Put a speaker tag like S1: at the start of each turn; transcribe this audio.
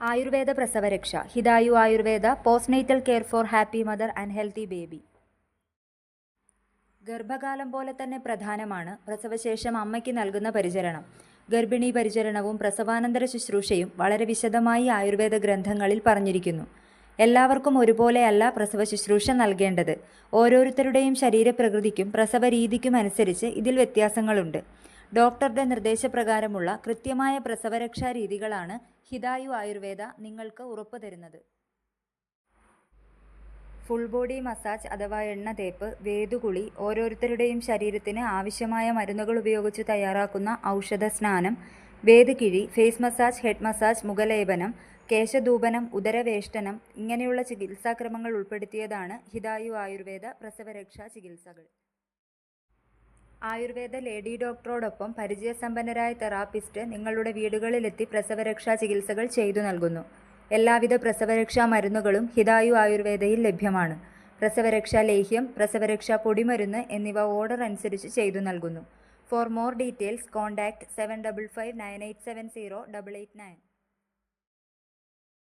S1: ആയുർവേദ പ്രസവരക്ഷ Hitayu Ayurveda postnatal care for happy mother and healthy baby. ഗർഭകാലം പോലെ തന്നെ പ്രധാനമാണ് പ്രസവശേഷം അമ്മയ്ക്ക് നൽകുന്ന പരിചരണം. ഗർഭിണി പരിചരണവും പ്രസവാനന്തര ശുശ്രൂഷയും വളരെ വിശദമായി ആയുർവേദ ഗ്രന്ഥങ്ങളിൽ പറഞ്ഞിരിക്കുന്നു. എല്ലാവർക്കും ഒരുപോലെയല്ല പ്രസവ ശുശ്രൂഷ നൽകേണ്ടത്. ഓരോരുത്തരുടെയും ശരീരപ്രകൃതിക്കും പ്രസവ രീതിക്കും അനുസരിച്ച് ഇതിൽ വ്യത്യാസങ്ങളുണ്ട്. ഡോക്ടറുടെ നിർദ്ദേശപ്രകാരമുള്ള കൃത്യമായ പ്രസവരക്ഷാ രീതികളാണ് ഹിതായു ആയുർവേദ നിങ്ങൾക്ക് ഉറപ്പു തരുന്നത്. ഫുൾ ബോഡി മസാജ് അഥവാ എണ്ണ തേപ്പ്, വേദുകുളി, ഓരോരുത്തരുടെയും ശരീരത്തിന് ആവശ്യമായ മരുന്നുകൾ ഉപയോഗിച്ച് തയ്യാറാക്കുന്ന ഔഷധ സ്നാനം, വേദുകിഴി, ഫേസ് മസാജ്, ഹെഡ് മസാജ്, മുഖലേപനം, കേശധൂപനം, ഉദരവേഷ്ടനം ഇങ്ങനെയുള്ള ചികിത്സാക്രമങ്ങൾ ഉൾപ്പെടുത്തിയതാണ് ഹിതായു ആയുർവേദ പ്രസവരക്ഷാ ചികിത്സകൾ. ആയുർവേദ ലേഡി ഡോക്ടറോടൊപ്പം പരിചയസമ്പന്നരായ തെറാപ്പിസ്റ്റ് നിങ്ങളുടെ വീടുകളിലെത്തി പ്രസവരക്ഷാ ചികിത്സകൾ ചെയ്തു നൽകുന്നു. എല്ലാവിധ പ്രസവരക്ഷാ മരുന്നുകളും ഹിതായു ആയുർവേദയിൽ ലഭ്യമാണ്. പ്രസവരക്ഷാ ലേഹ്യം, പ്രസവരക്ഷാ പൊടിമരുന്ന് എന്നിവ ഓർഡർ അനുസരിച്ച് ചെയ്തു നൽകുന്നു. For more details contact 7559870889.